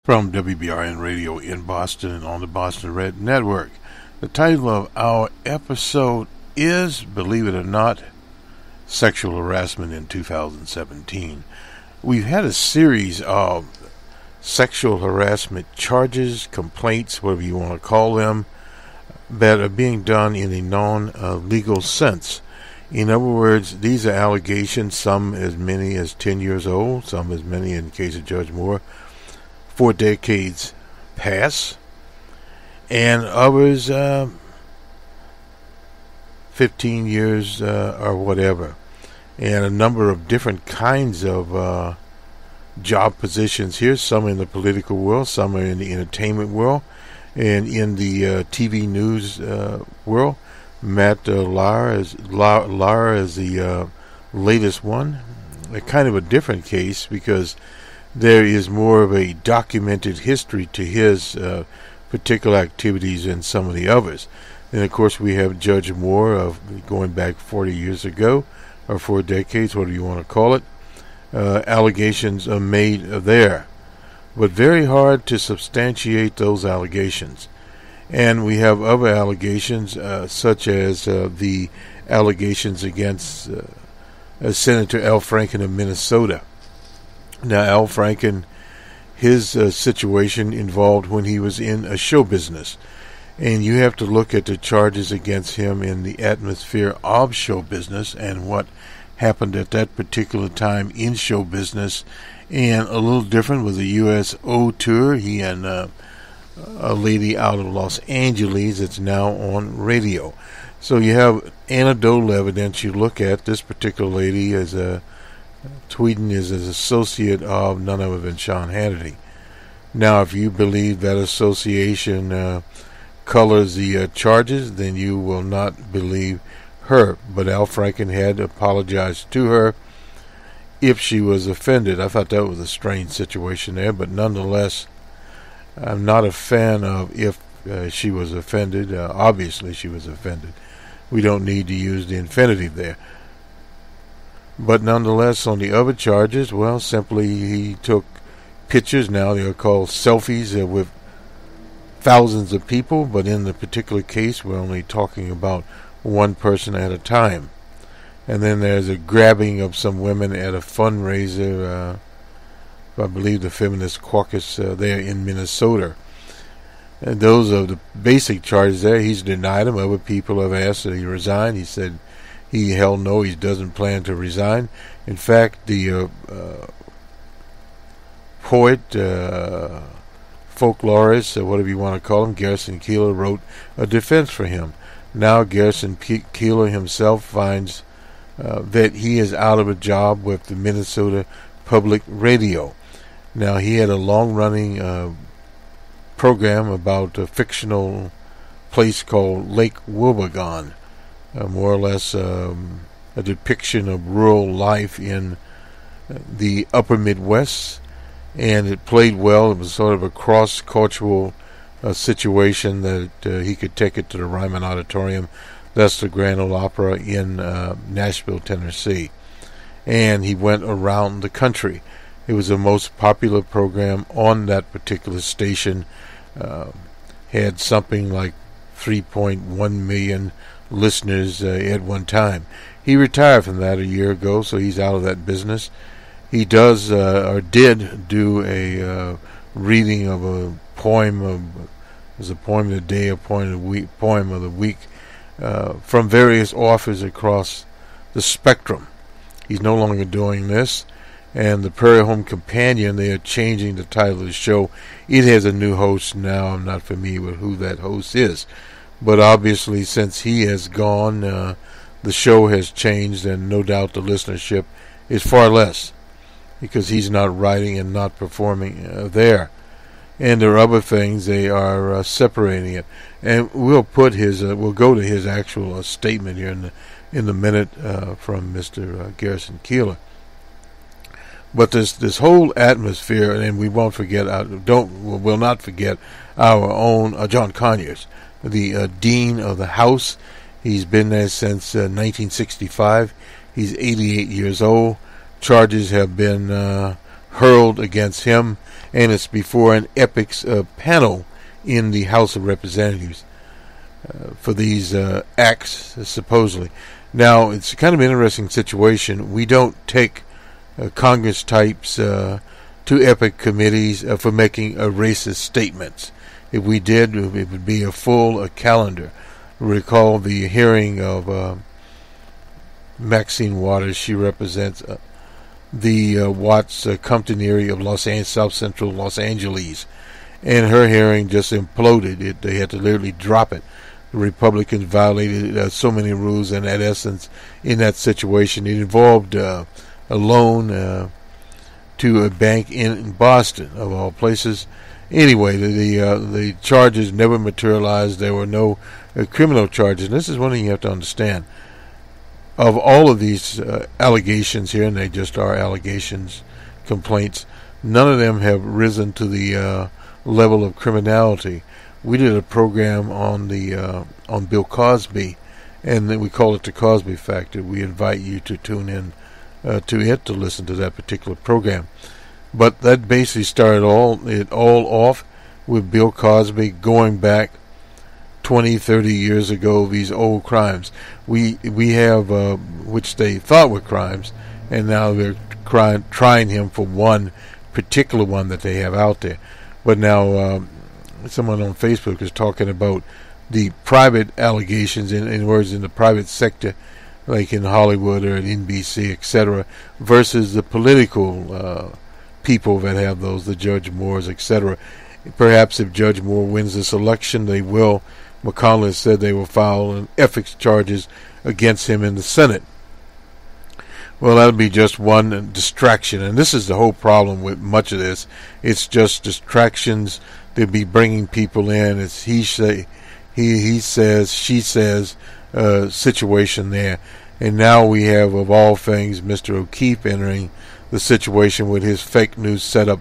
From WBRNRadio in Boston and on the Boston Red Network. The title of our episode is, believe it or not, Sexual Harassment in 2017. We've had a series of sexual harassment charges, complaints, whatever you want to call them, that are being done in a non-legal sense. In other words, these are allegations, some as many as 10 years old, some as many, in the case of Judge Moore, 4 decades past, and others 15 years or whatever, and a number of different kinds of job positions here, some in the political world, some are in the entertainment world, and in the TV news world. Matt Lauer is the latest one, a kind of a different case because there is more of a documented history to his particular activities than some of the others. And of course we have Judge Moore of going back 40 years ago, or 4 decades, whatever you want to call it. Allegations are made there, but very hard to substantiate those allegations. And we have other allegations, such as the allegations against Senator Al Franken of Minnesota. Now, Al Franken, his situation involved when he was in a show business. And you have to look at the charges against him in the atmosphere of show business and what happened at that particular time in show business. And a little different with the USO tour. He and a lady out of Los Angeles that's now on radio. So you have anecdotal evidence you look at. This particular lady is Tweeden is an associate of none other than Sean Hannity. Now, if you believe that association colors the charges, then you will not believe her. But Al Franken had apologized to her if she was offended. I thought that was a strange situation there, but nonetheless, I'm not a fan of if she was offended. Obviously, she was offended. We don't need to use the infinitive there. But nonetheless, on the other charges, well, simply he took pictures. Now they are called selfies with thousands of people, but in the particular case, we're only talking about one person at a time. And then there's a grabbing of some women at a fundraiser, I believe the Feminist Caucus there in Minnesota. And those are the basic charges there. He's denied them. Other people have asked that he resign. He said he doesn't plan to resign. In fact, the poet, folklorist, whatever you want to call him, Garrison Keillor, wrote a defense for him. Now Garrison Keillor himself finds that he is out of a job with the Minnesota Public Radio. Now, he had a long-running program about a fictional place called Lake Wobegon, more or less a depiction of rural life in the upper Midwest, and it played well. It was sort of a cross-cultural situation that he could take it to the Ryman Auditorium. That's the Grand Ole Opera in Nashville, Tennessee. And he went around the country. It was the most popular program on that particular station. Had something like 3.1 million listeners at one time. He retired from that a year ago, so he's out of that business. He does or did do a reading of a poem of a poem of the day, a poem of the week from various authors across the spectrum. He's no longer doing this. And the Prairie Home Companion, they are changing the title of the show. It has a new host now. I'm not familiar with who that host is. But obviously, since he has gone, the show has changed, and no doubt the listenership is far less because he's not writing and not performing there. And there are other things. They are separating it. And we'll go to his actual statement here in the minute from Mr. Garrison Keillor. But this whole atmosphere, and we won't forget, will not forget our own John Conyers, the Dean of the House. He's been there since 1965. He's 88 years old. Charges have been hurled against him, and it's before an ethics panel in the House of Representatives for these acts, supposedly. Now, it's kind of an interesting situation. We don't take Congress types to ethics committees for making racist statements. If we did, it would be a full calendar. Recall the hearing of Maxine Waters. She represents the Watts Compton area of Los Angeles, South Central Los Angeles, and her hearing just imploded. They had to literally drop it. The Republicans violated so many rules, and in essence, in that situation, it involved a loan to a bank in Boston, of all places. Anyway, the charges never materialized. There were no criminal charges. And this is one thing you have to understand. Of all of these allegations here, and they just are allegations, complaints, none of them have risen to the level of criminality. We did a program on Bill Cosby, and then we call it the Cosby Factor. We invite you to tune in to listen to that particular program. But that basically started it all off with Bill Cosby going back 20, 30 years ago, these old crimes. We have, which they thought were crimes, and now they're trying him for one particular one that they have out there. But now someone on Facebook is talking about the private allegations, in words, in the private sector, like in Hollywood or at NBC, etc., versus the political people that have those, the Judge Moores, etc. Perhaps if Judge Moore wins this election, they will. McConnell said they will file ethics charges against him in the Senate. Well, that'll be just one distraction, and this is the whole problem with much of this. It's just distractions. They'll be bringing people in. It's he says, she says situation there. And now we have, of all things, Mr. O'Keefe entering the situation with his fake news setup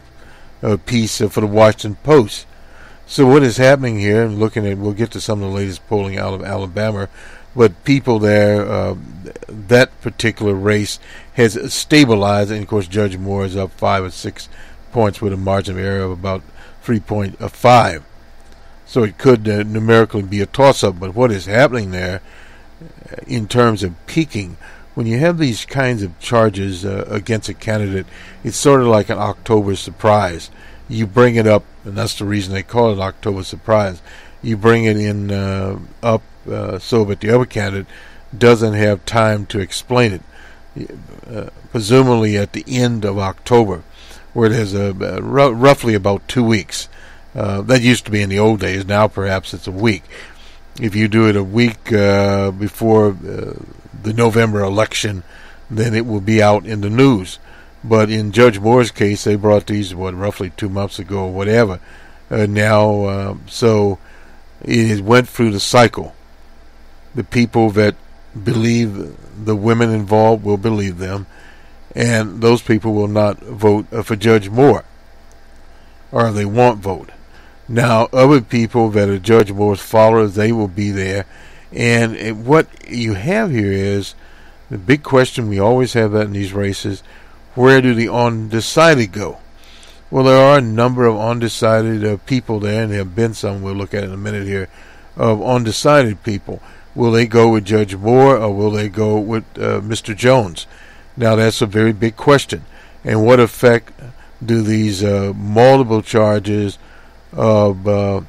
piece for the Washington Post. So what is happening here, and looking at, we'll get to some of the latest polling out of Alabama, but people there, that particular race has stabilized, and of course Judge Moore is up 5 or 6 points with a margin of error of about 3.5. So it could numerically be a toss-up, but what is happening there in terms of peaking, when you have these kinds of charges against a candidate, it's sort of like an October surprise. You bring it up, and that's the reason they call it October surprise. You bring it in up so that the other candidate doesn't have time to explain it. Presumably at the end of October, where there's roughly about 2 weeks. That used to be in the old days. Now perhaps it's a week. If you do it a week before the November election, then it will be out in the news. But in Judge Moore's case, they brought these, roughly 2 months ago or whatever. So it went through the cycle. The people that believe the women involved will believe them, and those people will not vote for Judge Moore, or they won't vote. Now, other people that are Judge Moore's followers, they will be there. And what you have here is the big question, we always have that in these races, where do the undecided go? Well, there are a number of undecided people there, and there have been some, we'll look at in a minute here, of undecided people. Will they go with Judge Moore, or will they go with Mr. Jones? Now, that's a very big question. And what effect do these multiple charges of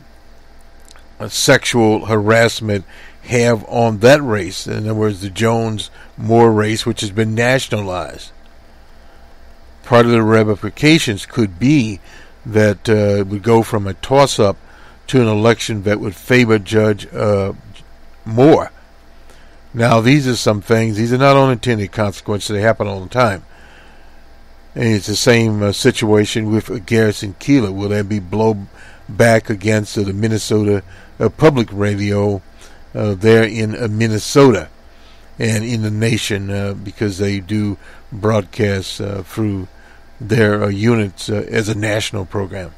sexual harassment have on that race? In other words, the Jones-Moore race, which has been nationalized. Part of the ramifications could be that it would go from a toss-up to an election that would favor Judge Moore. Now, these are some things. These are not unintended consequences. They happen all the time. And it's the same situation with Garrison Keillor. Will there be blowback against the Minnesota public radio there in Minnesota and in the nation because they do broadcast through their units as a national program?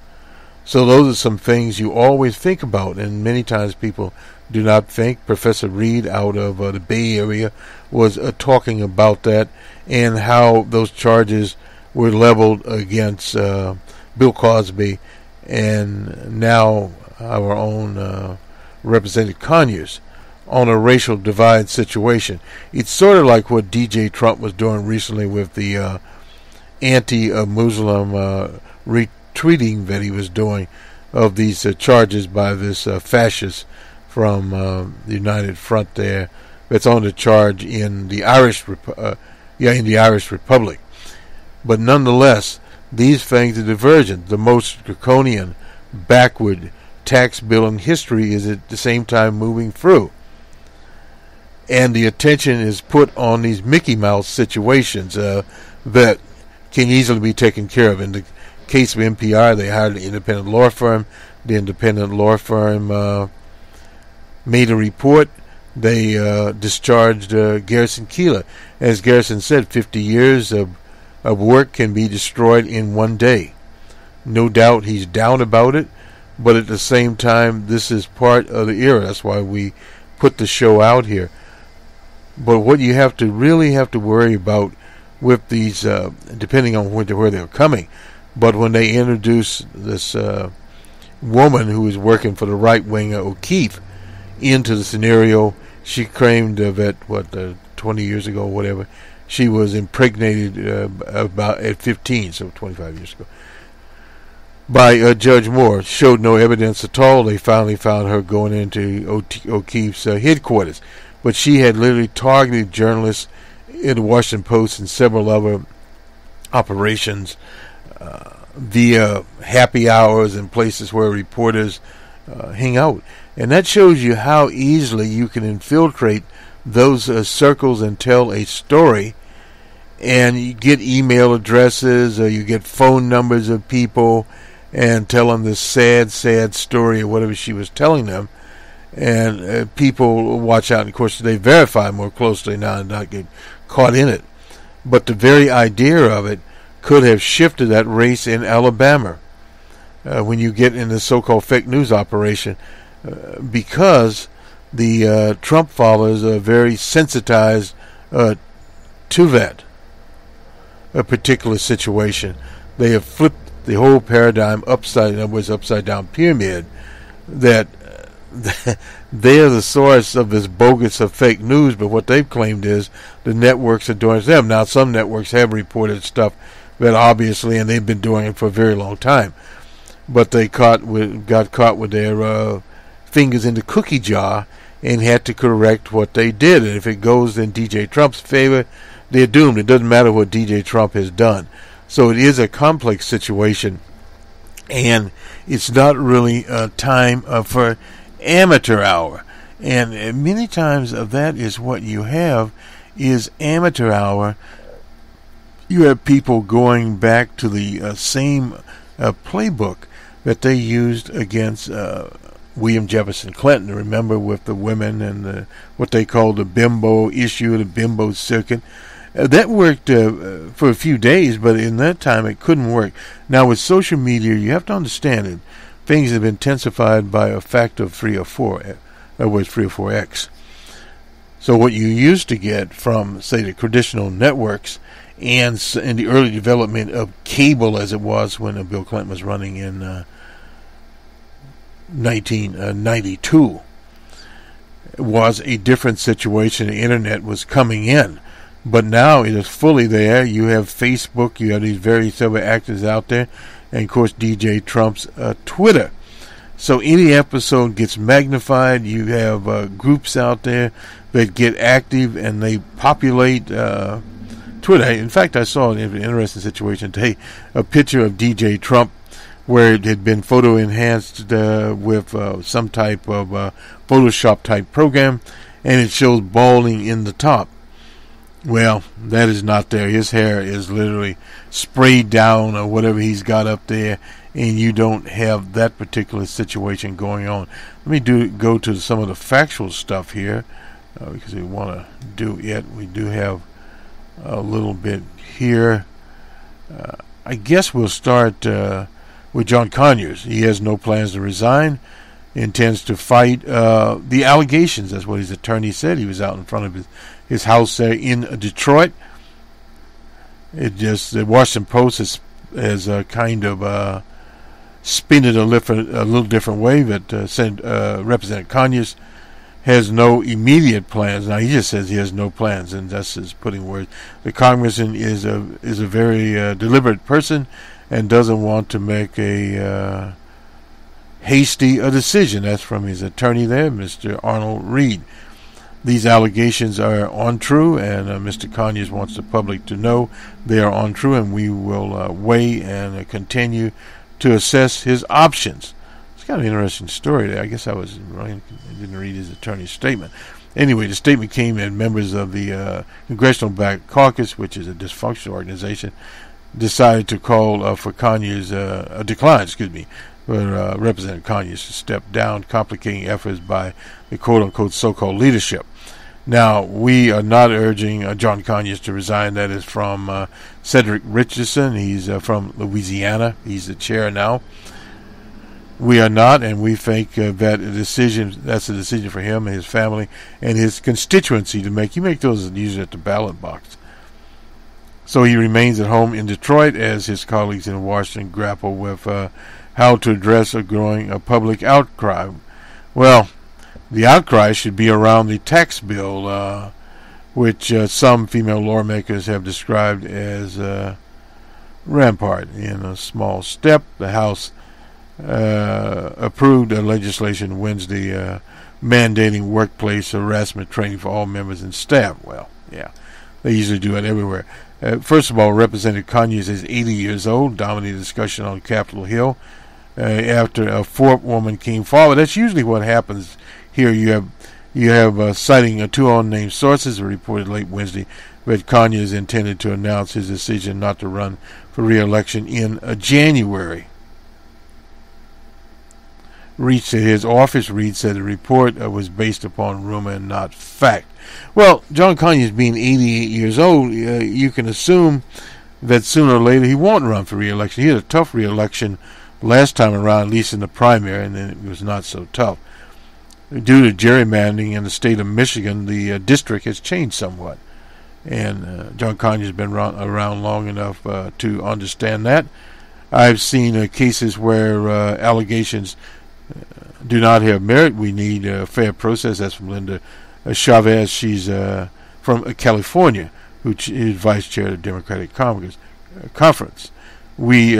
So those are some things you always think about, and many times people do not think. Professor Reed out of the Bay Area was talking about that and how those charges were leveled against Bill Cosby and now our own Representative Conyers on a racial divide situation. It's sort of like what DJ Trump was doing recently with the anti-Muslim retweeting that he was doing of these charges by this fascist from the United Front there that's on the charge in the Irish Republic. But nonetheless, these things are divergent. The most draconian, backward tax bill in history is at the same time moving through. And the attention is put on these Mickey Mouse situations that can easily be taken care of. In the case of NPR, they hired an independent law firm. The independent law firm made a report. They discharged Garrison Keillor. As Garrison said, 50 years of work can be destroyed in one day. No doubt he's down about it, but at the same time, this is part of the era. That's why we put the show out here. But what you really have to worry about with these, depending on where they're coming, but when they introduce this woman who is working for the right wing, O'Keefe, into the scenario, she claimed that 20 years ago, or whatever, she was impregnated about at 15, so 25 years ago, by Judge Moore. Showed no evidence at all. They finally found her going into O'Keefe's headquarters. But she had literally targeted journalists in the Washington Post and several other operations via happy hours and places where reporters hang out. And that shows you how easily you can infiltrate those circles and tell a story. And you get email addresses or you get phone numbers of people and tell them this sad, sad story or whatever she was telling them. And people watch out. And of course, they verify more closely now and not get caught in it. But the very idea of it could have shifted that race in Alabama when you get in the so-called fake news operation, because the Trump followers are very sensitized to that a particular situation. They have flipped the whole paradigm upside down pyramid, that they are the source of this bogus of fake news, but what they've claimed is the networks are doing it to them. Now, some networks have reported stuff that obviously, and they've been doing it for a very long time, but they got caught with their fingers in the cookie jar and had to correct what they did. And if it goes in DJ Trump's favor, they're doomed. It doesn't matter what DJ Trump has done. So it is a complex situation, and it's not really a time for amateur hour. And many times of that is what you have is amateur hour. You have people going back to the same playbook that they used against William Jefferson Clinton. Remember, with the women and what they called the bimbo issue, the bimbo circuit. That worked for a few days, but in that time it couldn't work. Now with social media, you have to understand it. Things have been intensified by a factor of 3 or 4, in other words, 3 or 4x. So what you used to get from, say, the traditional networks and in the early development of cable, as it was when Bill Clinton was running in 1992, was a different situation. The internet was coming in. But now it is fully there. You have Facebook, you have these various other actors out there, and of course DJ Trump's Twitter. So any episode gets magnified. You have groups out there that get active and they populate Twitter. In fact, I saw an interesting situation today, a picture of DJ Trump where it had been photo enhanced with some type of Photoshop type program, and it shows balding in the top. Well, that is not there. His hair is literally sprayed down or whatever he's got up there, and you don't have that particular situation going on. Let me go to some of the factual stuff here, because we want to do it. We do have a little bit here. I guess we'll start with John Conyers. He has no plans to resign, intends to fight the allegations. That's what his attorney said. He was out in front of his house there in Detroit. The Washington Post has kind of spin it a little different way. That Representative Conyers has no immediate plans. Now he just says he has no plans, and that's his putting words. The congressman is a very deliberate person and doesn't want to make a hasty decision. That's from his attorney there, Mr. Arnold Reed. These allegations are untrue, and Mr. Conyers wants the public to know they are untrue, and we will weigh and continue to assess his options. It's kind of an interesting story there. I guess I didn't read his attorney's statement. Anyway, the statement came in members of the Congressional Black Caucus, which is a dysfunctional organization, decided to call for Conyers, for Representative Conyers to step down, complicating efforts by the quote-unquote so-called leadership. Now, we are not urging Jon Conyers to resign. That is from Cedric Richardson. He's from Louisiana. He's the chair now. We are not, and we think that's a decision for him and his family and his constituency to make. You make those usually at the ballot box. So he remains at home in Detroit as his colleagues in Washington grapple with how to address a growing public outcry. Well, the outcry should be around the tax bill, which some female lawmakers have described as rampart. In a small step, the House approved legislation Wednesday mandating workplace harassment training for all members and staff. Well, yeah, they usually do it everywhere. First of all, Representative Conyers is 80 years old, dominated discussion on Capitol Hill after a fourth woman came forward. That's usually what happens here. You have citing two unnamed sources reported late Wednesday that Conyers intended to announce his decision not to run for re-election in January. Reached his office, Reed said the report was based upon rumor and not fact. Well, Jon Conyers being 88 years old, you can assume that sooner or later he won't run for re-election. He had a tough re-election last time around, at least in the primary, and then it was not so tough. Due to gerrymandering in the state of Michigan, the district has changed somewhat. And Jon Conyers has been around long enough to understand that. I've seen cases where allegations do not have merit. We need a fair process. That's from Linda Chavez. She's from California, who is vice chair of the Democratic Conference. We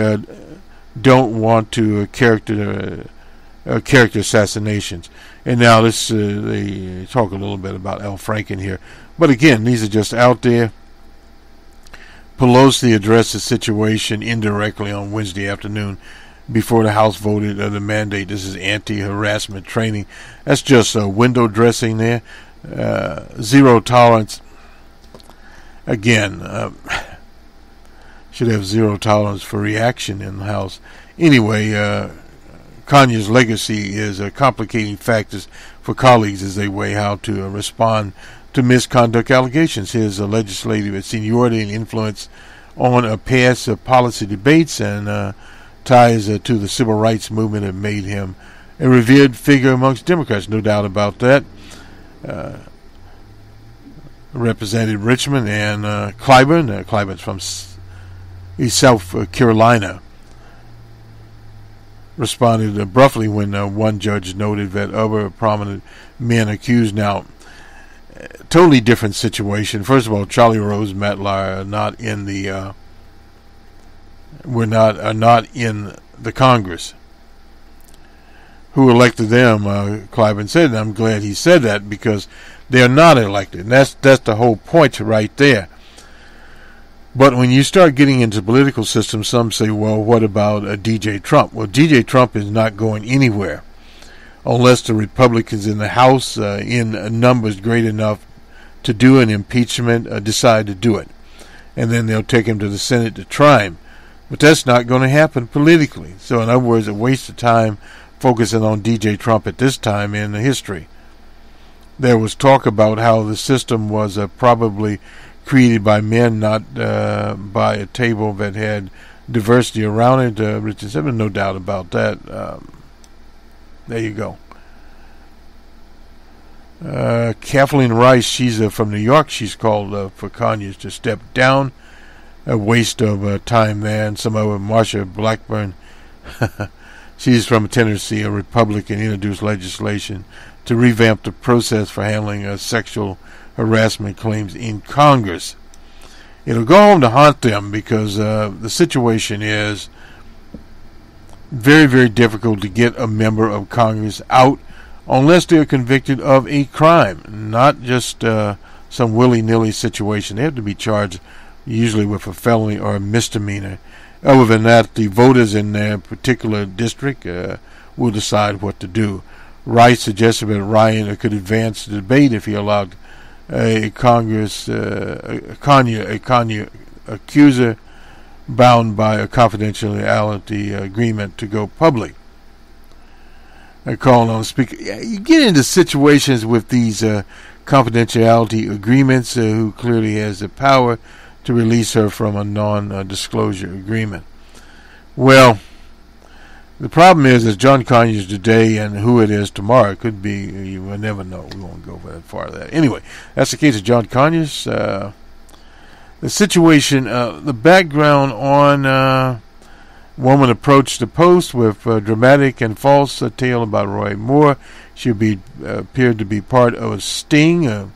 don't want to character assassinations. And now they talk a little bit about Franken here. But again, these are just out there. Pelosi addressed the situation indirectly on Wednesday afternoon before the House voted the mandate. This is anti-harassment training. That's just window dressing there. Zero tolerance. Again, should have zero tolerance for reaction in the House. Anyway, Conyers' legacy is complicating factors for colleagues as they weigh how to respond to misconduct allegations. His legislative seniority and influence on past policy debates and ties to the civil rights movement have made him a revered figure amongst Democrats, no doubt about that. Representative Richmond and Clyburn. Clyburn's from South Carolina. Responded abruptly when one judge noted that other prominent men accused. Now, totally different situation. First of all, Charlie Rose, Matt Lauer are not in the are not in the Congress. Who elected them? Clyburn said, and I'm glad he said that because they are not elected, and that's the whole point right there. But when you start getting into the political system, some say, well, what about DJ Trump? Well, DJ Trump is not going anywhere unless the Republicans in the House, in numbers great enough to do an impeachment, decide to do it. And then they'll take him to the Senate to try him. But that's not going to happen politically. So in other words, a waste of time focusing on DJ Trump at this time in history. There was talk about how the system was probably created by men, not by a table that had diversity around it. Richard said, no doubt about that. There you go. Kathleen Rice, she's from New York. She's called for Conyers to step down. a waste of time there. And some other, Marsha Blackburn, she's from Tennessee, a Republican, introduced legislation to revamp the process for handling sexual harassment claims in Congress. It'll go home to haunt them because the situation is very, very difficult to get a member of Congress out unless they're convicted of a crime, not just some willy-nilly situation. They have to be charged usually with a felony or a misdemeanor. Other than that, the voters in their particular district will decide what to do. Rice suggested that Ryan could advance the debate if he allowed a Congress accuser bound by a confidentiality agreement to go public. I call on the speaker. You get into situations with these confidentiality agreements who clearly has the power to release her from a non-disclosure agreement. Well, the problem is John Conyers today and who it is tomorrow. It could be, you will never know. We won't go that far. Anyway, that's the case of John Conyers. The situation, the background on woman approached the Post with a dramatic and false tale about Roy Moore. She appeared to be part of a sting. In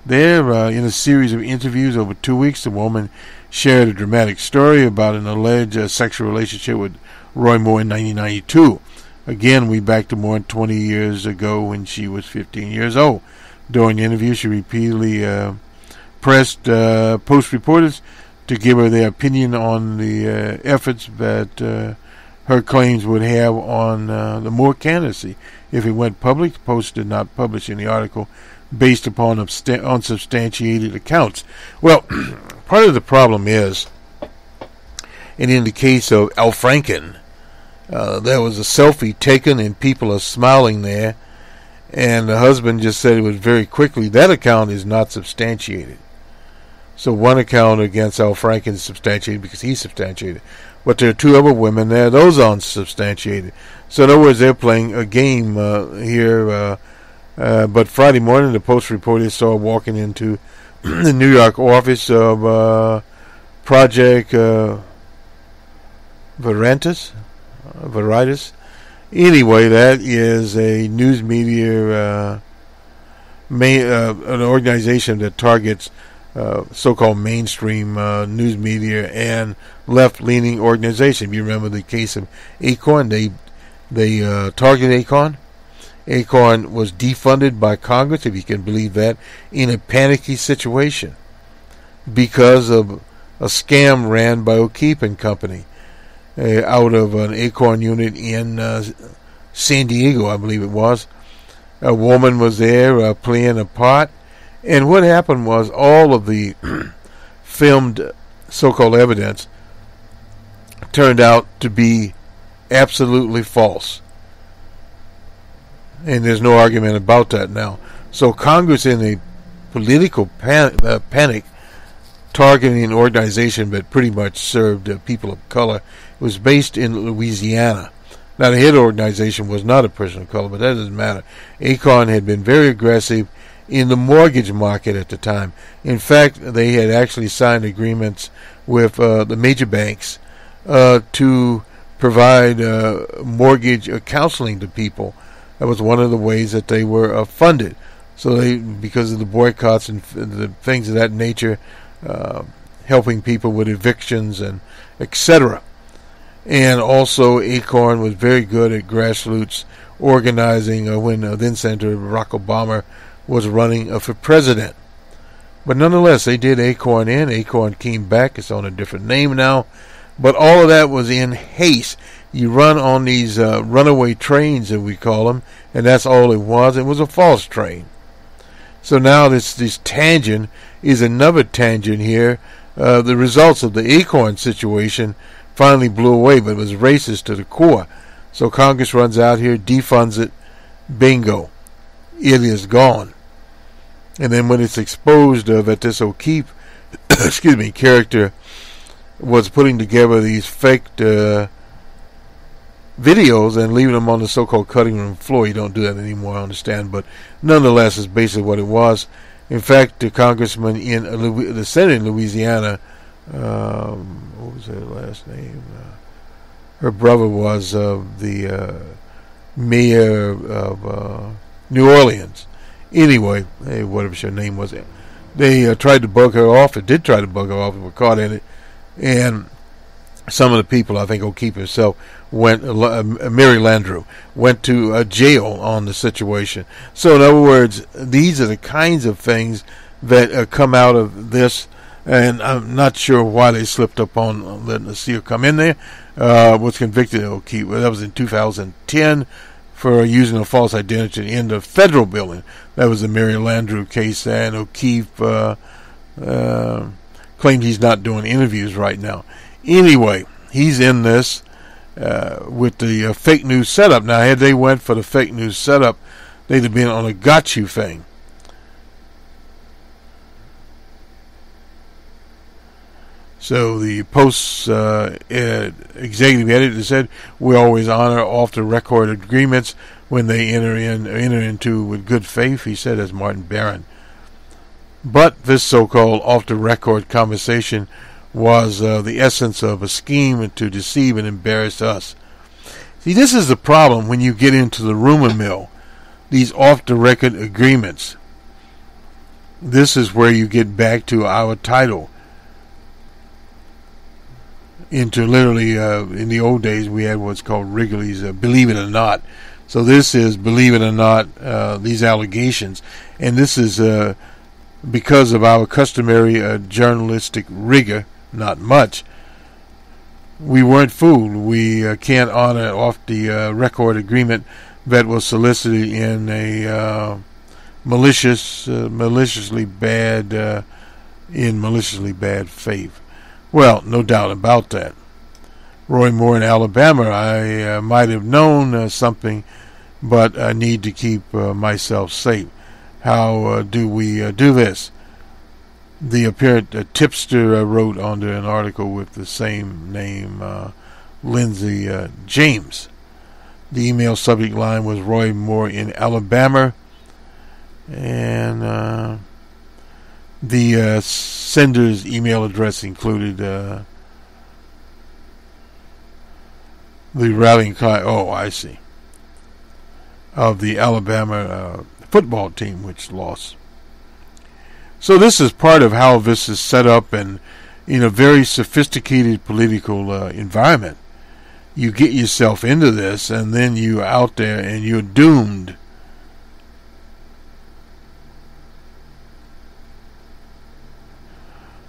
a series of interviews over 2 weeks, the woman shared a dramatic story about an alleged sexual relationship with Roy Moore in 1992. Again, we back to more than 20 years ago when she was 15 years old. During the interview, she repeatedly pressed Post reporters to give her their opinion on the efforts that her claims would have on the Moore candidacy. If it went public, the Post did not publish any article based upon unsubstantiated accounts. Well, part of the problem is, and in the case of Al Franken, there was a selfie taken and people are smiling there, and the husband just said it was very quickly, that account is not substantiated. So one account against Al Franken is substantiated because he's substantiated. But there are two other women there, those aren't substantiated. So in other words, they're playing a game here. But Friday morning, the Post reported saw her walking into the New York office of Project Veritas. Anyway, that is a news media, an organization that targets so-called mainstream news media and left-leaning organization. You remember the case of Acorn? They targeted Acorn. Acorn was defunded by Congress, if you can believe that, in a panicky situation because of a scam ran by O'Keefe and Company out of an Acorn unit in San Diego, I believe it was. A woman was there playing a part, and what happened was all of the filmed so-called evidence turned out to be absolutely false. And there's no argument about that now. So Congress, in a political panic, targeting an organization that pretty much served people of color, was based in Louisiana. Now, the head organization was not a person of color, but that doesn't matter. Acorn had been very aggressive in the mortgage market at the time. In fact, they had actually signed agreements with the major banks to provide mortgage counseling to people. That was one of the ways that they were funded. So they, because of the boycotts and the things of that nature, helping people with evictions and etc. And also Acorn was very good at grassroots organizing when then Senator Barack Obama was running for president. But nonetheless, they did Acorn in. Acorn came back. It's on a different name now. But all of that was in haste. You run on these runaway trains, as we call them, and that's all it was. It was a false train. So now this tangent is another tangent here. The results of the Acorn situation finally blew away, but it was racist to the core. So Congress runs out here, defunds it, bingo. It is gone. And then when it's exposed that this O'Keefe character was putting together these fake videos and leaving them on the so-called cutting room floor. You don't do that anymore, I understand, but nonetheless, it's basically what it was. In fact, the congressman in the Senate in Louisiana what was her last name? Her brother was the mayor of New Orleans. Anyway, whatever her name was, they tried to bug her off. It did try to bug her off, and were caught in it. And some of the people, I think O'Keefe himself, went. Mary Landrieu went to jail on the situation. So, in other words, these are the kinds of things that come out of this. And I'm not sure why they slipped up on letting the seal come in there. Was convicted of O'Keefe. That was in 2010 for using a false identity in the federal building. That was the Mary Landrieu case, and O'Keefe claimed he's not doing interviews right now. Anyway, he's in this with the fake news setup. Now, had they went for the fake news setup, they'd have been on a got you thing. So the Post's executive editor said, "We always honor off-the-record agreements when they enter into with good faith," he said, as Martin Barron. But this so-called off-the-record conversation was the essence of a scheme to deceive and embarrass us. See, this is the problem when you get into the rumor mill, these off-the-record agreements. This is where you get back to our title. Into literally, in the old days, we had what's called Wrigley's Believe It or Not. So this is, believe it or not, these allegations. And this is because of our customary journalistic rigor, not much. We weren't fooled. We can't honor off the record agreement that was solicited in a maliciously bad faith. Well, no doubt about that. Roy Moore in Alabama, I might have known something, but I need to keep myself safe. How do we do this? The apparent tipster wrote under an article with the same name, Lindsay James. The email subject line was Roy Moore in Alabama, and the sender's email address included the rallying cry, I see, of the Alabama football team, which lost. So this is part of how this is set up, and in a very sophisticated political environment. You get yourself into this, and then you're out there, and you're doomed.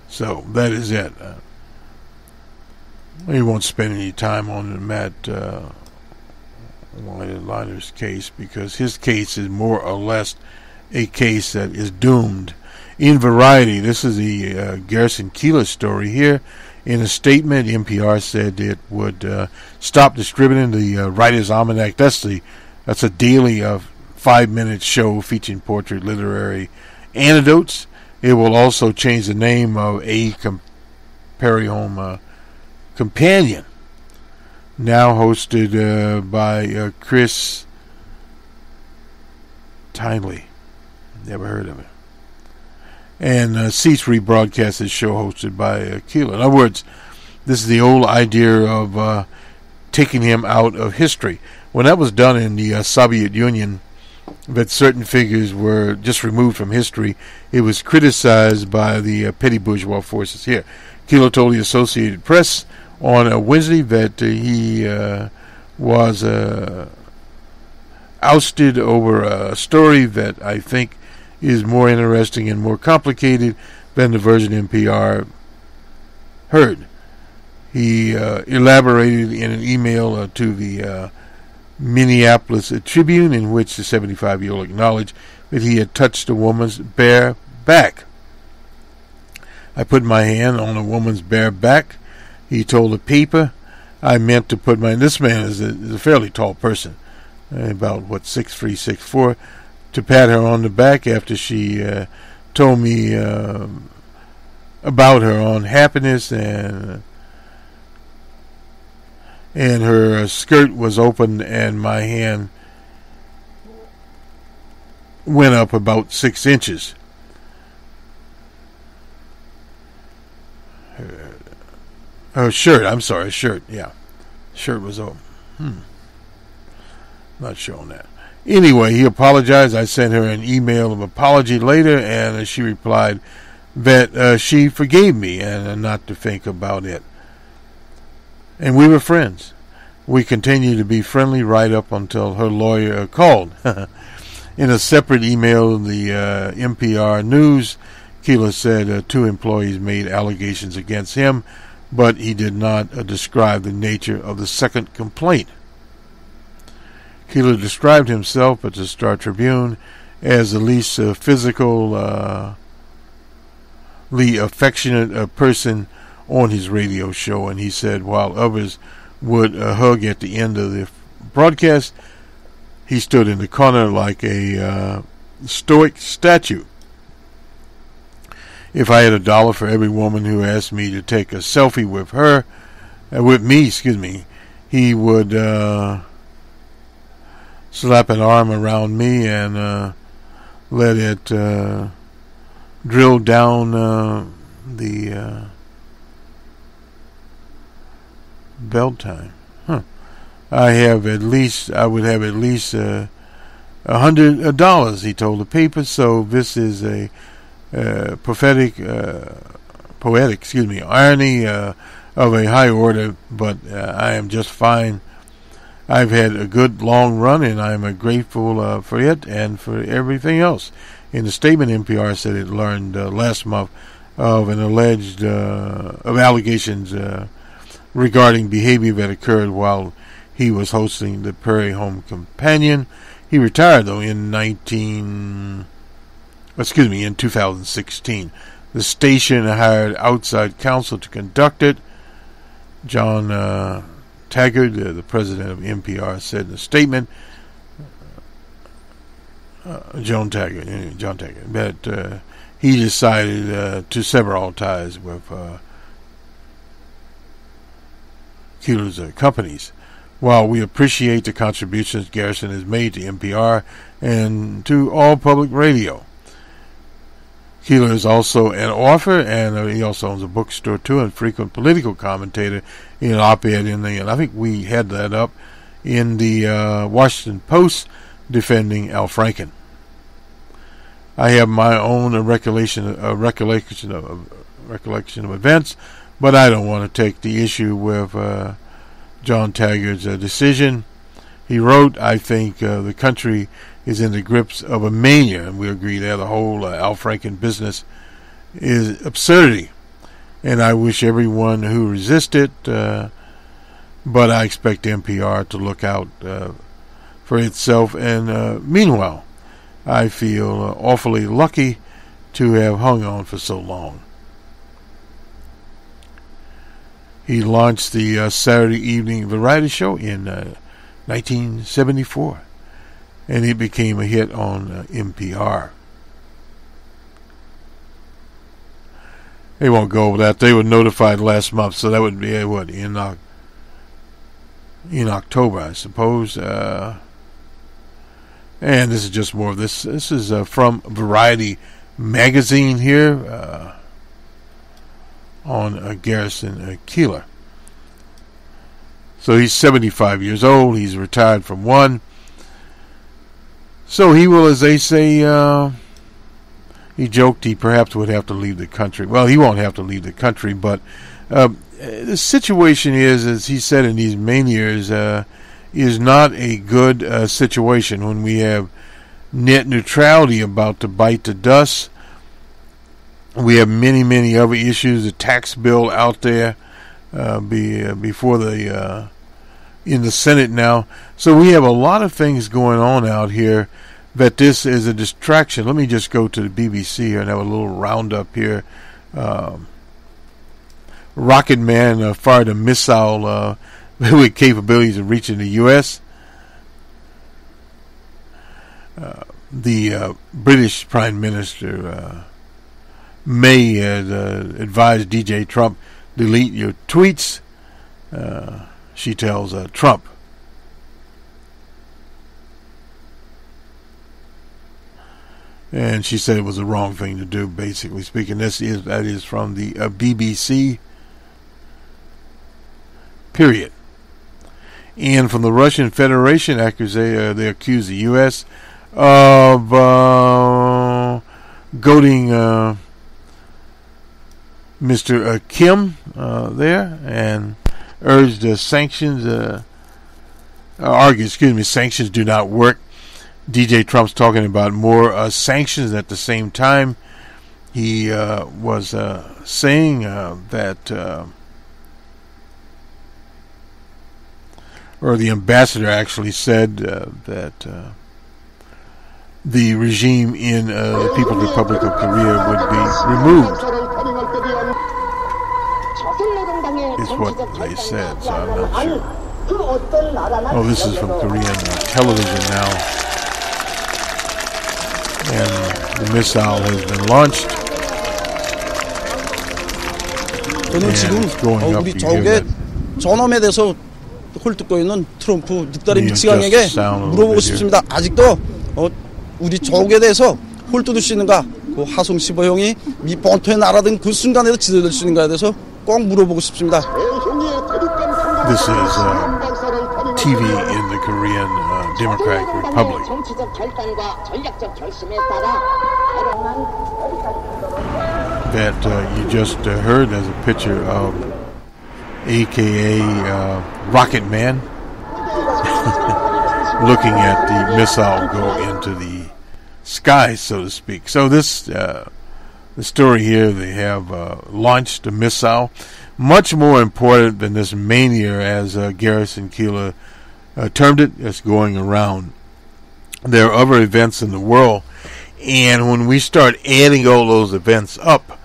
So that is it. We won't spend any time on Matt Liner's case, because his case is more or less a case that is doomed. In Variety, this is the Garrison Keillor story here. In a statement, NPR said it would stop distributing the Writer's Almanac. That's a daily 5-minute show featuring portrait literary anecdotes. It will also change the name of A Companion, now hosted by Chris Tinley. Never heard of it. And cease rebroadcast this show hosted by Keillor. In other words, this is the old idea of taking him out of history. When that was done in the Soviet Union, that certain figures were just removed from history, it was criticized by the petty bourgeois forces here. Keillor told the Associated Press on Wednesday that he was ousted over a story that I think is more interesting and more complicated than the version NPR heard. He elaborated in an email to the Minneapolis Tribune, in which the 75-year-old acknowledged that he had touched a woman's bare back. I put my hand on a woman's bare back, he told the paper. I meant to put my... This man is a fairly tall person, about, 6'3", 6'4", to pat her on the back after she told me about her unhappiness, and her skirt was open, and my hand went up about 6 inches. Her shirt, I'm sorry, shirt, yeah. Shirt was open. Not showing that. Anyway, he apologized. I sent her an email of apology later, and she replied that she forgave me and not to think about it. And we were friends. We continued to be friendly right up until her lawyer called. In a separate email, the NPR News, Keillor said 2 employees made allegations against him, but he did not describe the nature of the second complaint. Keillor described himself at the Star Tribune as the least physically affectionate person on his radio show, and he said while others would hug at the end of the broadcast, he stood in the corner like a stoic statue. If I had $1 for every woman who asked me to take a selfie with me, he would slap an arm around me and let it drill down the belt time. I would have at least $100, he told the paper. So this is a poetic irony of a high order, but I am just fine. I've had a good long run, and I am grateful for it and for everything else. In the statement, NPR said it learned last month of an alleged of allegations regarding behavior that occurred while he was hosting the Prairie Home Companion. He retired though in 2016. The station hired outside counsel to conduct it. Jon McTaggart, the president of NPR, said in a statement, Jon McTaggart, that he decided to sever all ties with Keillor's companies. While we appreciate the contributions Garrison has made to NPR and to all public radio, Keillor is also an author, and he also owns a bookstore too, and frequent political commentator in an op-ed and I think we had that up in the Washington Post defending Al Franken. I have my own recollection of events, but I don't want to take the issue with Jon McTaggart's decision. He wrote, I think the country is in the grips of a mania, and we agree that the whole Al Franken business is absurdity, and I wish everyone who resists it, but I expect NPR to look out for itself, and meanwhile, I feel awfully lucky to have hung on for so long. He launched the Saturday evening variety show in 1974, and it became a hit on NPR. They won't go over that. They were notified last month, so that would be in October, I suppose. And this is just more of this. This is from Variety magazine here on Garrison Keillor. So he's 75 years old. He's retired from one. So he will, as they say, he joked he perhaps would have to leave the country. Well, he won't have to leave the country, but the situation is, as he said in these manias, is not a good situation when we have net neutrality about to bite the dust. We have many, many other issues. The tax bill out there before the in the Senate now. So we have a lot of things going on out here that this is a distraction. Let me just go to the BBC here and have a little roundup here. Rocket Man fired a missile with capabilities of reaching the U.S. The British Prime Minister May had advised DJ Trump, delete your tweets, she tells Trump. And she said it was the wrong thing to do, basically speaking. That is from the BBC. period. And from the Russian Federation, they accuse the U.S. of goading Mr. Kim there, and urged sanctions. Sanctions do not work. DJ Trump's talking about more sanctions. At the same time, he was saying that, or the ambassador actually said that the regime in the People's Republic of Korea would be removed, is what they said, so I'm not sure. Oh, this is from Korean television now. And the missile has been launched. 저는 지금 우리 저게 전엄에 대해서 홀뜯고 있는 트럼프 늑다리 믹시강에게 물어보고 싶습니다. 아직도 우리 저국에 대해서 홀뜯을 수 있는가? 그 하송 15형이 미 본토에 날아든 그 순간에도 지도될 수 있는가에 대해서 꼭 물어보고 싶습니다. This is TV in the Korean Democratic Republic. That you just heard as a picture of AKA Rocket Man looking at the missile go into the sky, so to speak. So this the story here, they have launched a missile. Much more important than this mania, as Garrison Keillor termed it, that's going around. There are other events in the world, and when we start adding all those events up,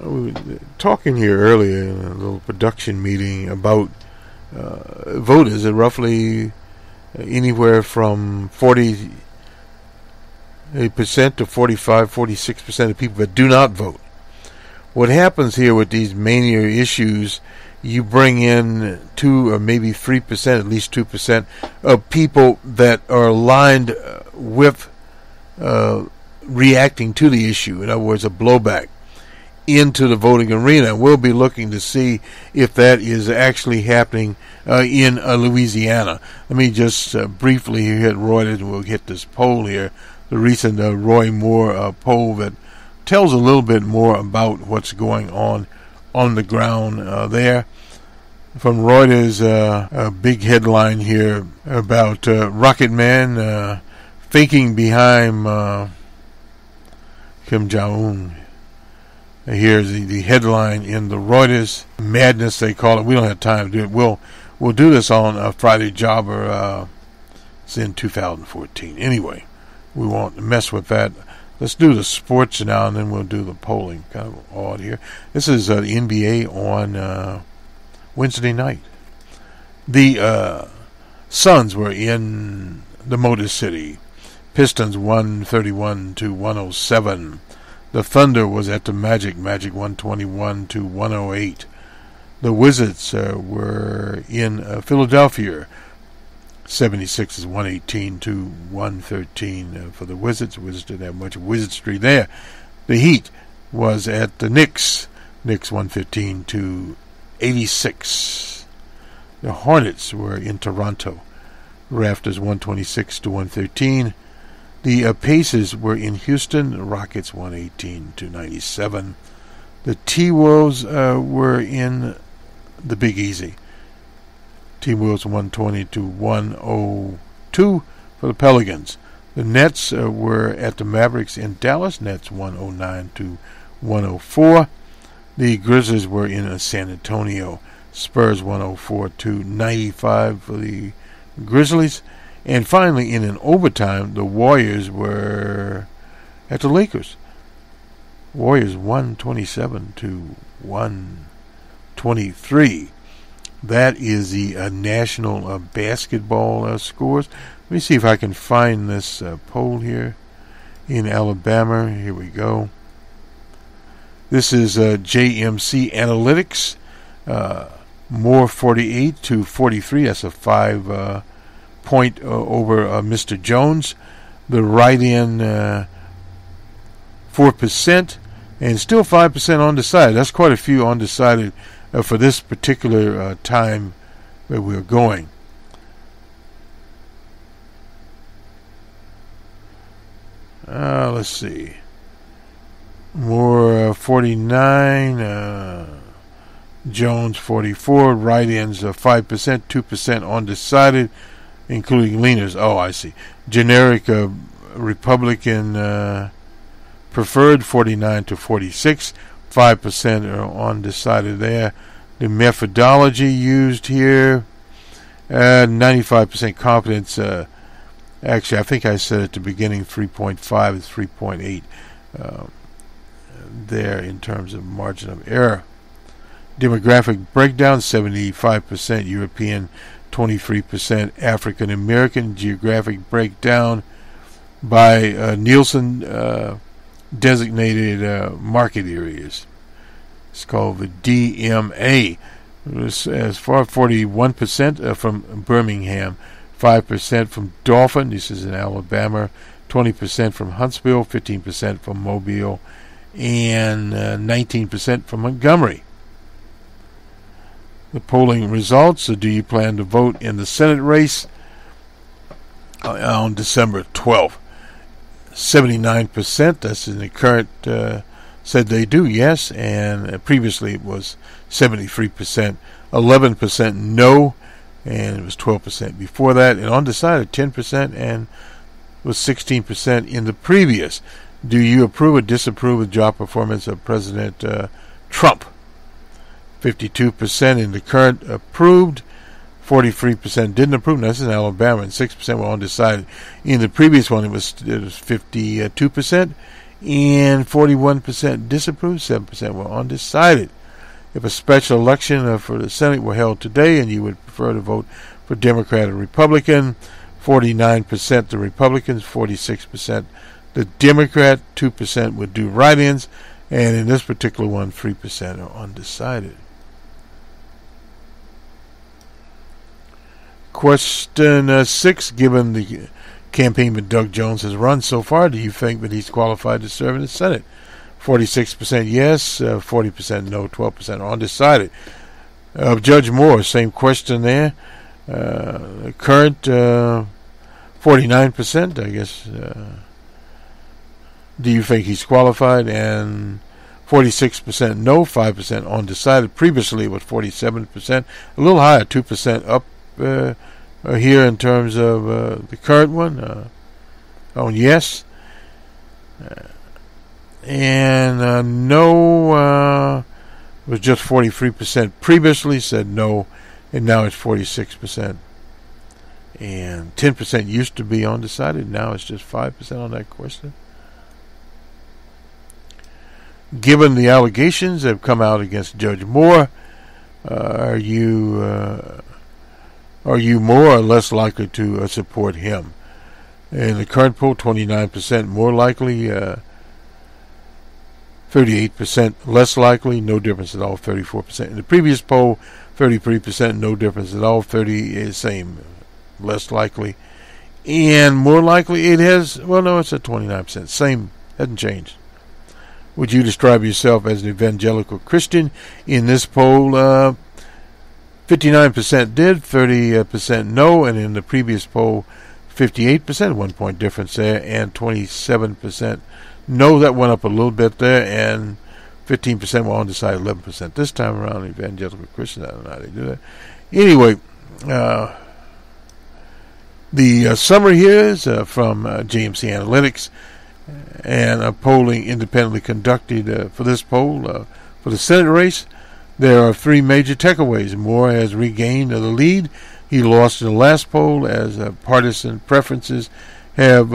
we were talking here earlier in a little production meeting about voters at roughly anywhere from 40% to 45, 46% of people that do not vote. What happens here with these mania issues, you bring in 2 or maybe 3%, at least 2% of people that are aligned with reacting to the issue. In other words, a blowback into the voting arena. We'll be looking to see if that is actually happening in Louisiana. Let me just briefly hit Reuters, and we'll hit this poll here, the recent Roy Moore poll that tells a little bit more about what's going on the ground there. From Reuters, a big headline here about Rocket Man thinking behind Kim Jong-un. Here's the headline in the Reuters madness, they call it. We don't have time to do it. We'll do this on a Friday Jobber. It's in 2014. Anyway, we won't mess with that. Let's do the sports now, and then we'll do the polling. Kind of odd here. This is the NBA on Wednesday night. The Suns were in the Motor City. Pistons 131-107. The Thunder was at the Magic 121-108. The Wizards were in Philadelphia. 76 118-113 for the Wizards. Wizards didn't have much wizardry there. The Heat was at the Knicks. Knicks 115-86. The Hornets were in Toronto. Raptors 126-113. The Pacers were in Houston. The Rockets 118-97. The T-Wolves were in the Big Easy. T-Wolves 120-102 for the Pelicans. The Nets were at the Mavericks in Dallas. Nets 109-104. The Grizzlies were in San Antonio. Spurs 104-95 for the Grizzlies. And finally, in an overtime, the Warriors were at the Lakers. Warriors 127-123. That is the national basketball scores. Let me see if I can find this poll here in Alabama. Here we go. This is JMC Analytics. Moore 48-43. That's a 5 point over Mr. Jones. The write-in 4%, and still 5% undecided. That's quite a few undecided for this particular time where we're going. Let's see. Moore 49, Jones 44, write-ins 5%, 2% undecided, including leaners. Oh, I see. Generic Republican preferred 49 to 46, 5% are undecided there. The methodology used here, 95% confidence. Actually, I think I said at the beginning 3.5 is 3.8 there in terms of margin of error. Demographic breakdown, 75% European, 23% African American. Geographic breakdown by Nielsen designated market areas. It's called the DMA. As far 41% from Birmingham, 5% from Dauphin, this is in Alabama, 20% from Huntsville, 15% from Mobile, and 19% from Montgomery. The polling results: do you plan to vote in the Senate race on December 12th? 79%, that's in the current, said they do, yes, and previously it was 73%, 11% no, and it was 12% before that, and undecided 10%, and was 16% in the previous. Do you approve or disapprove of job performance of President Trump? 52% in the current approved, 43% didn't approve. That's in Alabama, and 6% were undecided. In the previous one, it was 52%, and 41% disapproved, 7% were undecided. If a special election for the Senate were held today and you would prefer to vote for Democrat or Republican, 49% the Republicans, 46% the Democrat, 2% would do write-ins, and in this particular one, 3% are undecided. Question 6, given the campaign that Doug Jones has run so far, do you think that he's qualified to serve in the Senate? 46% yes, 40% no, 12% are undecided. Judge Moore, same question there. Current 49%, I guess. Do you think he's qualified? And 46% no, 5% undecided. Previously it was 47%, a little higher, 2% up here in terms of the current one. On yes. And no was just 43%. Previously said no, and now it's 46%. And 10% used to be undecided. Now it's just 5% on that question. Given the allegations that have come out against Judge Moore, are you more or less likely to support him? In the current poll, 29% more likely, 38% less likely, no difference at all, 34%. In the previous poll, 33%, no difference at all, 30% is same, less likely. And more likely, it has, well, no, it's at 29%, same, hasn't changed. Would you describe yourself as an evangelical Christian? In this poll, 59% did, 30% no, and in the previous poll, 58%, 1 point difference there, and 27% no. That went up a little bit there, and 15% were undecided, 11%. This time around, evangelical Christians, I don't know how they do that. Anyway, the summary here is from GMC Analytics, and polling independently conducted for this poll for the Senate race. There are 3 major takeaways. Moore has regained the lead. He lost in the last poll as partisan preferences have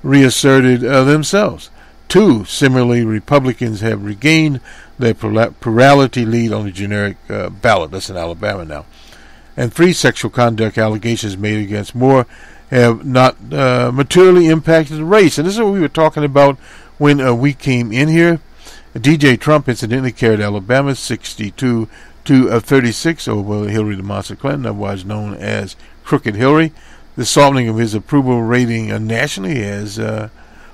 reasserted themselves. 2, similarly, Republicans have regained their plurality lead on the generic ballot. That's in Alabama now. And 3, sexual conduct allegations made against Moore have not materially impacted the race. And this is what we were talking about when we came in here. DJ Trump incidentally carried Alabama 62 to 36 over Hillary DeMonster Clinton, otherwise known as Crooked Hillary. The softening of his approval rating nationally has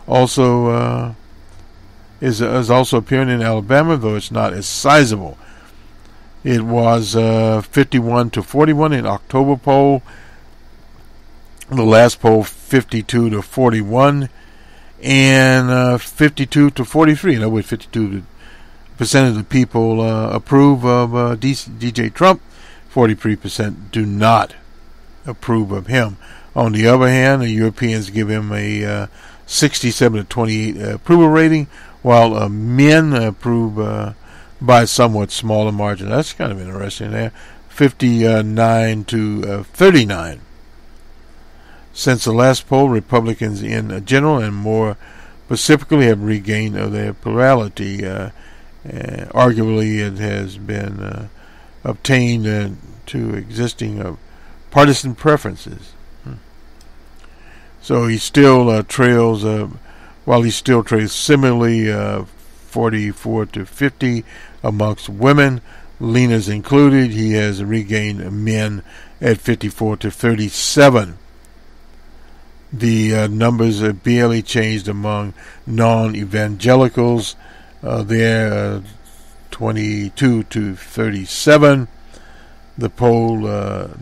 also is also appearing in Alabama, though it's not as sizable. It was 51-41 in October poll. The last poll 52-41, and 52-43. In other words, 52% of the people approve of DJ Trump. 43% do not approve of him. On the other hand, the Europeans give him a 67-28 approval rating, while men approve by a somewhat smaller margin. That's kind of interesting there. 59-39. Since the last poll, Republicans in general and more specifically have regained their plurality. Arguably, it has been obtained to existing partisan preferences. So he still trails, while he still trails similarly 44-50 amongst women, leaners included. He has regained men at 54-37. The numbers are barely changed among non-evangelicals. They're 22-37. The poll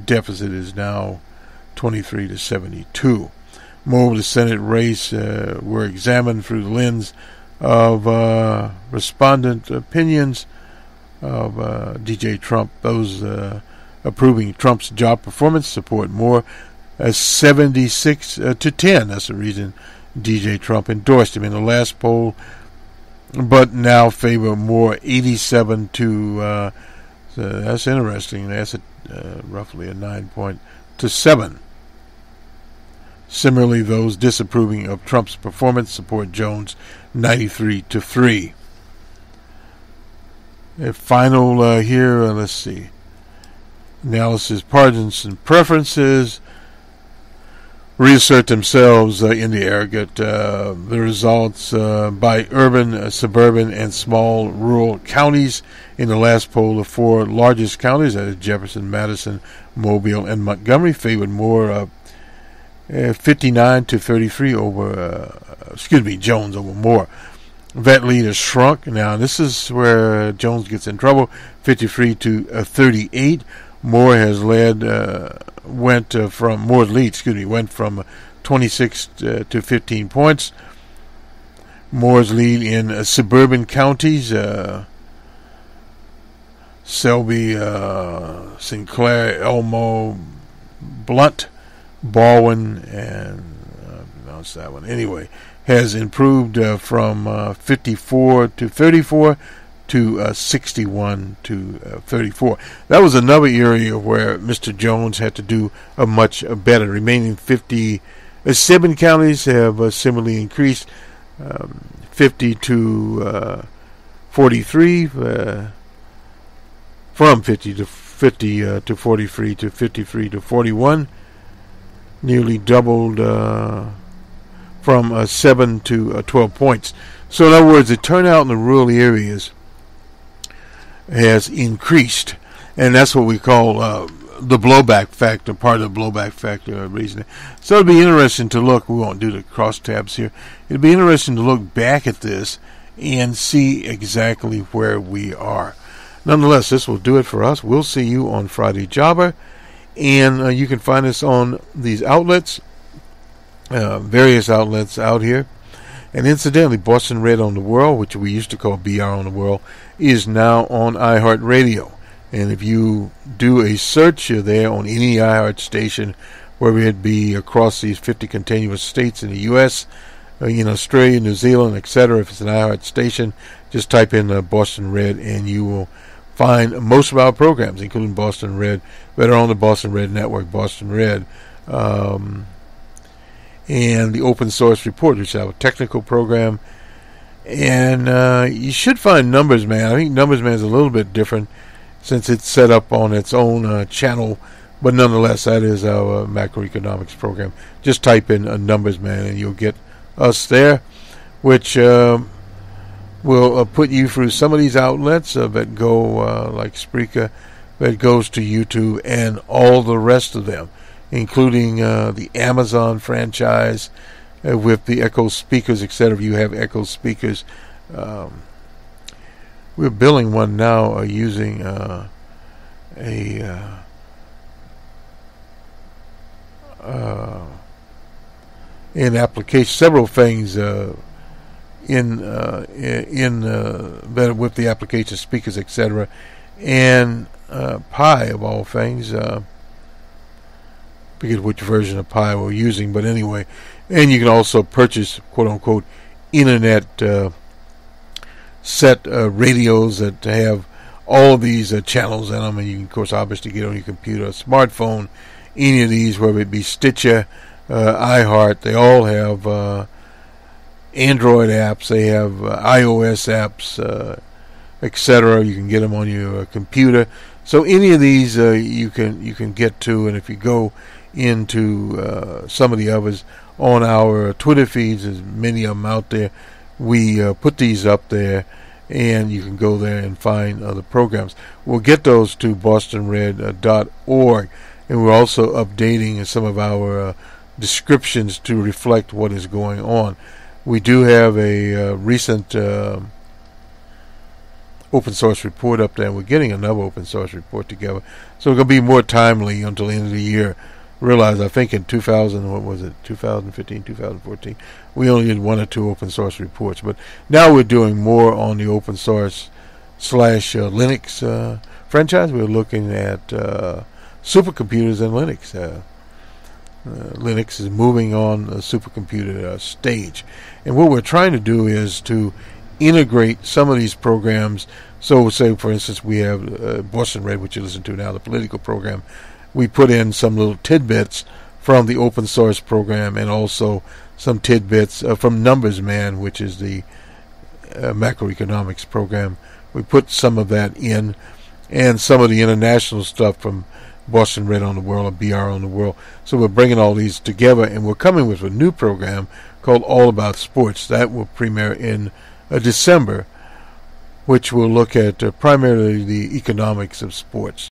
deficit is now 23-72. More of the Senate race were examined through the lens of respondent opinions of DJ Trump. Those approving Trump's job performance support more, 76-10. That's the reason DJ Trump endorsed him in the last poll, but now favor more, 87 to. So that's interesting. That's roughly a 9-7. Similarly, those disapproving of Trump's performance support Jones 93-3. A final here, let's see. Analysis, partisan preferences reassert themselves in the aggregate. The results by urban, suburban, and small rural counties in the last poll, the four largest counties, that is Jefferson, Madison, Mobile, and Montgomery, favored more 59-33 over, Jones over Moore. That lead has shrunk. Now, this is where Jones gets in trouble, 53-38. Moore has went from 26 to 15 points. Moore's lead in suburban counties, Selby, Sinclair, Elmo, Blunt, Baldwin, and pronounce that one anyway, has improved from 54 to 34 to 61 to 34. That was another area where Mr. Jones had to do a much better. Remaining 57 counties have similarly increased, 50 to 43, from 50 to 43 to 53 to 41, nearly doubled from 7 to 12 points. So in other words, the turnout in the rural areas has increased, and that's what we call the blowback factor, part of the blowback factor reasoning. So it'd be interesting to look, we won't do the crosstabs here, it'd be interesting to look back at this and see exactly where we are. Nonetheless, this will do it for us. We'll see you on Friday Jobber, and you can find us on these outlets, various outlets out here. And incidentally, Boston Red on the World, which we used to call BR on the World, is now on iHeartRadio. And if you do a search there on any iHeart station, whether it be across these 50 continuous states in the U.S., in Australia, New Zealand, etc., if it's an iHeart station, just type in Boston Red and you will find most of our programs, including Boston Red, that are on the Boston Red Network, Boston Red, and the Open Source Report, which is our technical program. And you should find Numbers Man. I think Numbers Man is a little bit different since it's set up on its own channel, but nonetheless, that is our macroeconomics program. Just type in Numbers Man and you'll get us there, which will put you through some of these outlets that go, like Spreaker, that goes to YouTube and all the rest of them, including the Amazon franchise with the Echo speakers, etc. If you have Echo speakers, we're building one now using in application, several things better with the application, speakers, etc., and Pi of all things. Forget which version of Pi we're using, but anyway, and you can also purchase quote unquote internet set radios that have all of these channels in them, and you can, of course, obviously get on your computer, smartphone, any of these, whether it be Stitcher, iHeart. They all have Android apps, they have iOS apps, etc. You can get them on your computer. So any of these you can get to, and if you go into some of the others on our Twitter feeds, there's many of them out there. We put these up there, and you can go there and find other programs. We'll get those to bostonred.org, and we're also updating some of our descriptions to reflect what is going on. We do have a recent open source report up there. We're getting another open source report together, so it's going to be more timely until the end of the year. Realize, I think in 2015, 2014, we only did 1 or 2 open source reports, but now we're doing more on the open source / Linux franchise. We're looking at supercomputers and Linux. Linux is moving on a supercomputer stage, and what we're trying to do is to integrate some of these programs. So, say for instance, we have Boston Red, which you listen to now, the political program. We put in some little tidbits from the open source program, and also some tidbits from Numbers Man, which is the macroeconomics program. We put some of that in, and some of the international stuff from Boston Red on the World or BR on the World. So we're bringing all these together, and we're coming with a new program called All About Sports. That will premiere in December, which will look at primarily the economics of sports.